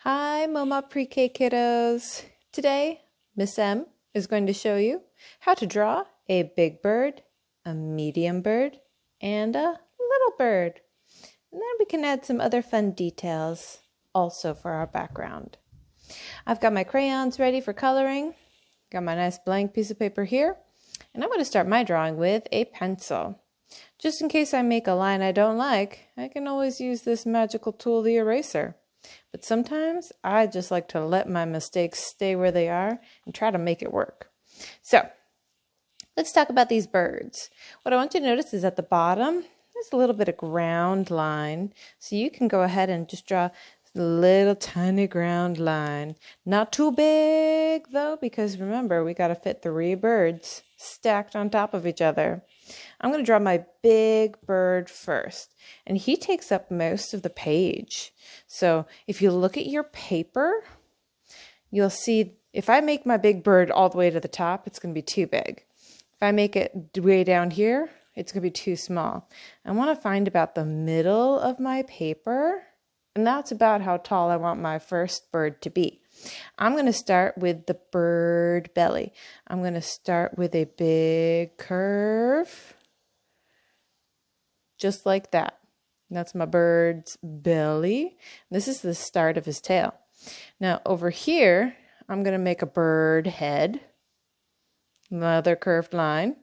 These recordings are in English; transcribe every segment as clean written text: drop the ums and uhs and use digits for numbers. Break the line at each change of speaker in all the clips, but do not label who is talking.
Hi, Moma Pre-K kiddos. Today, Miss M is going to show you how to draw a big bird, a medium bird, and a little bird. And then we can add some other fun details also for our background. I've got my crayons ready for coloring. Got my nice blank piece of paper here. And I'm going to start my drawing with a pencil. Just in case I make a line I don't like, I can always use this magical tool, the eraser. But sometimes I just like to let my mistakes stay where they are and try to make it work. So let's talk about these birds. What I want you to notice is at the bottom, there's a little bit of ground line. So you can go ahead and just draw a little tiny ground line. Not too big though, because remember, we got to fit 3 birds stacked on top of each other. I'm going to draw my big bird first, and he takes up most of the page. So if you look at your paper, you'll see if I make my big bird all the way to the top, it's going to be too big. If I make it way down here, it's going to be too small. I want to find about the middle of my paper, and that's about how tall I want my first bird to be. I'm going to start with the bird belly. I'm going to start with a big curve, just like that. That's my bird's belly. This is the start of his tail. Now over here, I'm going to make a bird head, another curved line.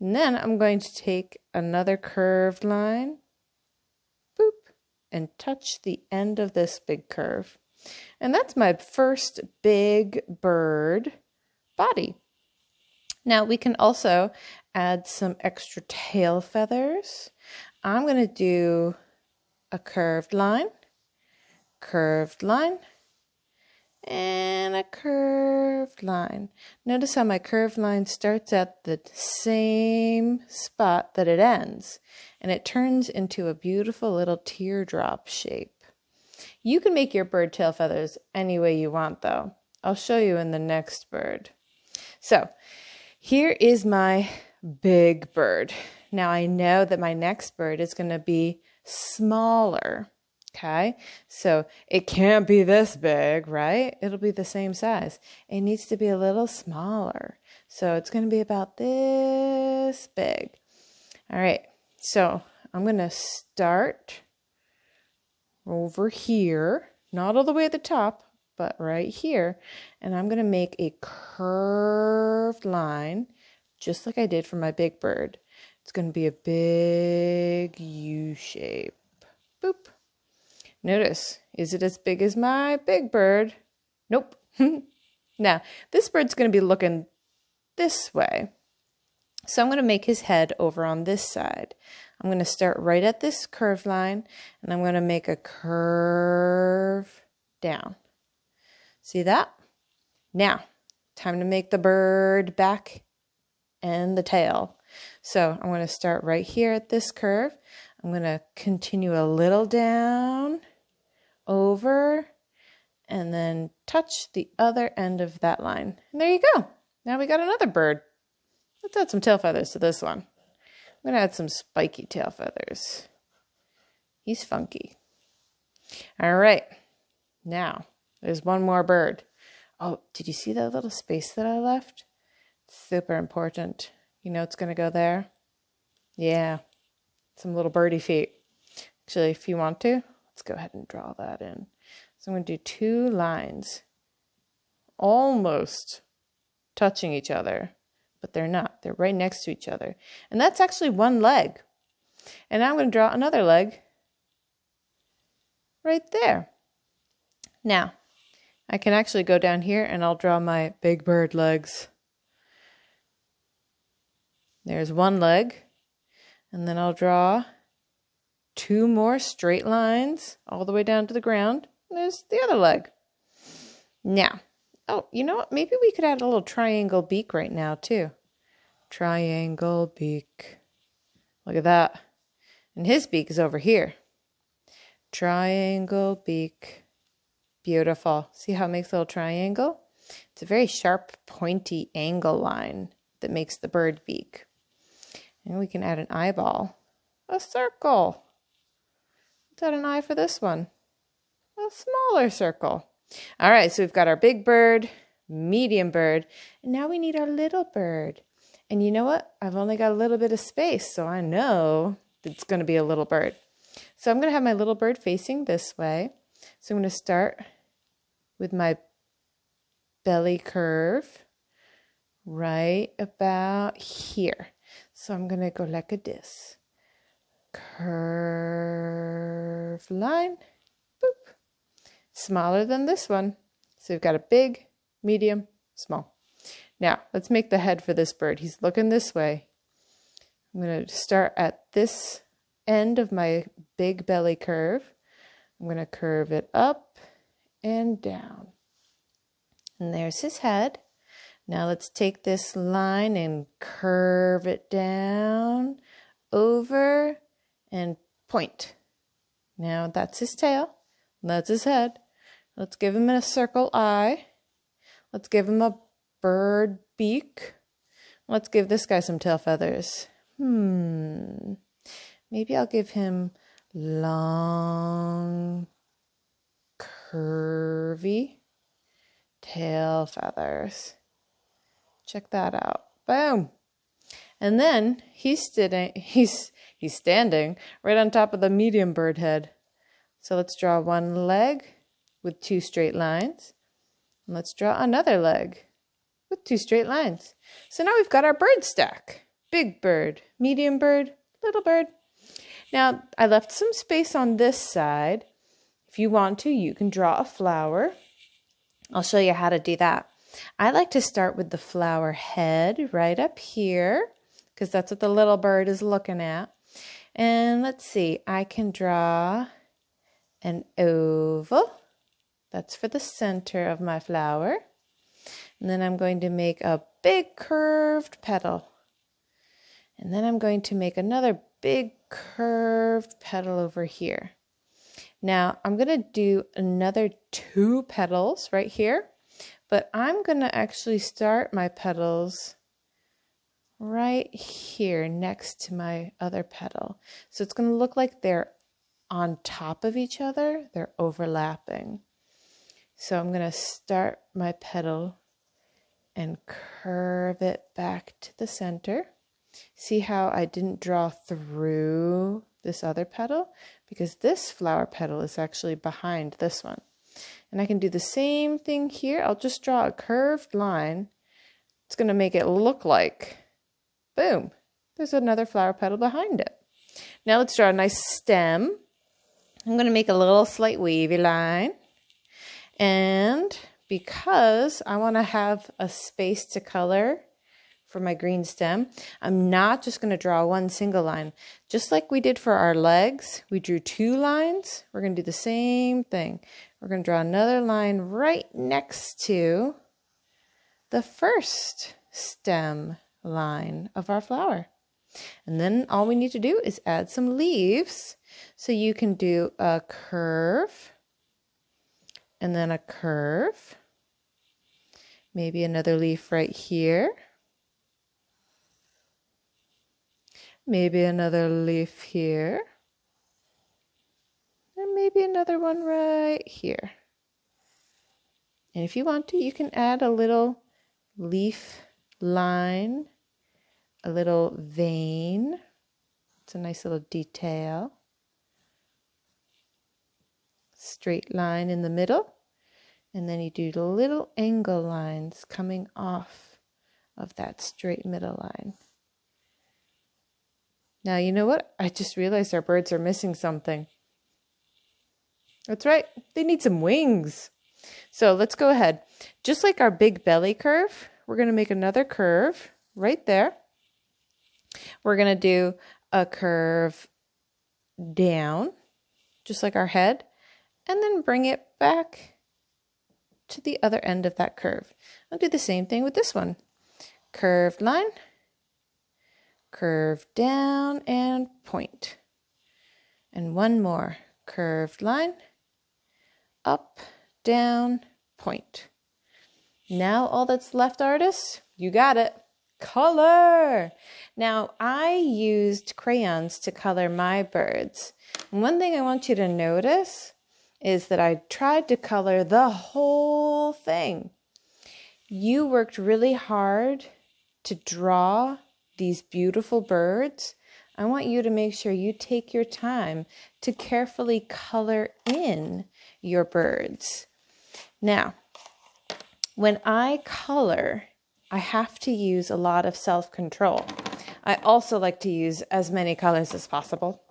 And then I'm going to take another curved line, boop, and touch the end of this big curve. And that's my first big bird body. Now we can also add some extra tail feathers. I'm going to do a curved line, and a curved line. Notice how my curved line starts at the same spot that it ends, and it turns into a beautiful little teardrop shape. You can make your bird tail feathers any way you want though. I'll show you in the next bird. So here is my big bird. Now I know that my next bird is going to be smaller. Okay, so it can't be this big, right? It'll be the same size. It needs to be a little smaller. So it's going to be about this big. All right, so I'm going to start over here, not all the way at the top, but right here. And I'm going to make a curved line, just like I did for my big bird. It's going to be a big U shape. Boop. Notice, is it as big as my big bird? Nope. Now, this bird's going to be looking this way. So I'm going to make his head over on this side. I'm going to start right at this curved line, and I'm going to make a curve down. See that? Now, time to make the bird back and the tail. So I'm going to start right here at this curve. I'm going to continue a little down, over, and then touch the other end of that line. And there you go. Now we got another bird. Let's add some tail feathers to this one. I'm going to add some spiky tail feathers. He's funky. All right. Now, there's one more bird. Oh, did you see that little space that I left? Super important. You know it's going to go there? Yeah. Some little birdie feet. Actually, if you want to, let's go ahead and draw that in. So I'm going to do 2 lines. Almost touching each other. But they're not. They're right next to each other. And that's actually one leg. And now I'm going to draw another leg right there. Now, I can actually go down here and I'll draw my big bird legs. There's one leg. And then I'll draw 2 more straight lines all the way down to the ground. And there's the other leg. Now, oh, you know what? Maybe we could add a little triangle beak right now, too. Triangle beak. Look at that. And his beak is over here. Triangle beak. Beautiful. See how it makes a little triangle? It's a very sharp, pointy angle line that makes the bird beak. And we can add an eyeball. A circle. Let's add an eye for this one. a smaller circle. All right, so we've got our big bird, medium bird, and now we need our little bird. And you know what? I've only got a little bit of space, so I know it's going to be a little bird. So I'm going to have my little bird facing this way. So I'm going to start with my belly curve right about here. So I'm going to go like this. Curve line, boop. Smaller than this one. So we've got a big, medium, small. Now, let's make the head for this bird. He's looking this way. I'm going to start at this end of my big belly curve. I'm going to curve it up and down. And there's his head. Now let's take this line and curve it down, over, and point. Now that's his tail. That's his head. Let's give him a circle eye. Let's give him a bird beak. Let's give this guy some tail feathers. Maybe I'll give him long, curvy tail feathers. Check that out. Boom. And then he's standing right on top of the medium bird head. So let's draw one leg with two straight lines. And let's draw another leg with two straight lines. So now we've got our bird stack. Big bird, medium bird, little bird. Now I left some space on this side. If you want to, you can draw a flower. I'll show you how to do that. I like to start with the flower head right up here because that's what the little bird is looking at. And let's see, I can draw an oval. That's for the center of my flower. And then I'm going to make a big curved petal. And then I'm going to make another big curved petal over here. Now I'm going to do another 2 petals right here, but I'm going to actually start my petals right here next to my other petal. So it's going to look like they're on top of each other. They're overlapping. So I'm going to start my petal and curve it back to the center. See how I didn't draw through this other petal? Because this flower petal is actually behind this one. And I can do the same thing here. I'll just draw a curved line. It's going to make it look like, boom, there's another flower petal behind it. Now let's draw a nice stem. I'm going to make a little slight wavy line. And because I want to have a space to color for my green stem, I'm not just going to draw one single line. Just like we did for our legs, we drew 2 lines. We're going to do the same thing. We're going to draw another line right next to the first stem line of our flower. And then all we need to do is add some leaves. So you can do a curve and then a curve. Maybe another leaf right here. Maybe another leaf here. And maybe another one right here. And if you want to, you can add a little leaf line, a little vein. It's a nice little detail. Straight line in the middle. And then you do the little angle lines coming off of that straight middle line. Now, you know what? I just realized our birds are missing something. That's right. They need some wings. So let's go ahead. Just like our big belly curve, we're going to make another curve right there. We're going to do a curve down, just like our head, and then bring it back to the other end of that curve. I'll do the same thing with this one. Curved line, curve down and point. And one more. Curved line, up, down, point. Now all that's left, artists, you got it. Color! Now I used crayons to color my birds. And one thing I want you to notice is that I tried to color the whole thing. You worked really hard to draw these beautiful birds. I want you to make sure you take your time to carefully color in your birds. Now, when I color, I have to use a lot of self-control. I also like to use as many colors as possible.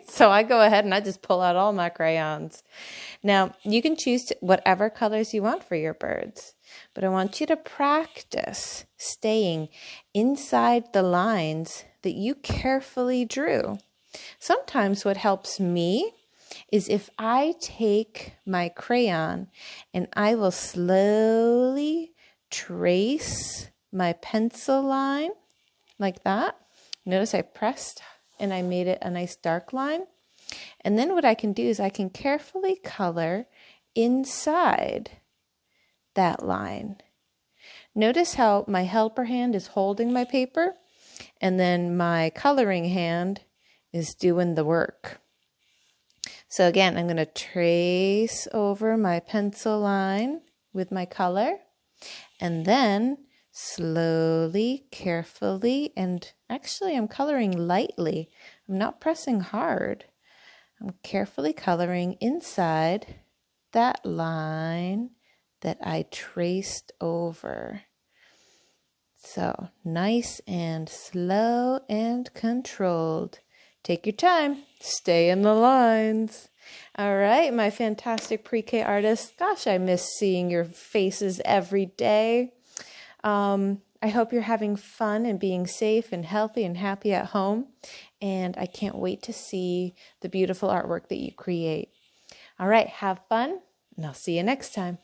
So I go ahead and I just pull out all my crayons. Now, you can choose whatever colors you want for your birds, but I want you to practice staying inside the lines that you carefully drew. Sometimes what helps me is if I take my crayon and I will slowly trace my pencil line like that. Notice I pressed and I made it a nice dark line. And then what I can do is I can carefully color inside that line. Notice how my helper hand is holding my paper and then my coloring hand is doing the work. So again, I'm going to trace over my pencil line with my color and then slowly, carefully, and actually I'm coloring lightly. I'm not pressing hard. I'm carefully coloring inside that line that I traced over. So nice and slow and controlled. Take your time. Stay in the lines. All right, my fantastic pre-K artists. Gosh, I miss seeing your faces every day. I hope you're having fun and being safe and healthy and happy at home. And I can't wait to see the beautiful artwork that you create. All right, have fun, and I'll see you next time.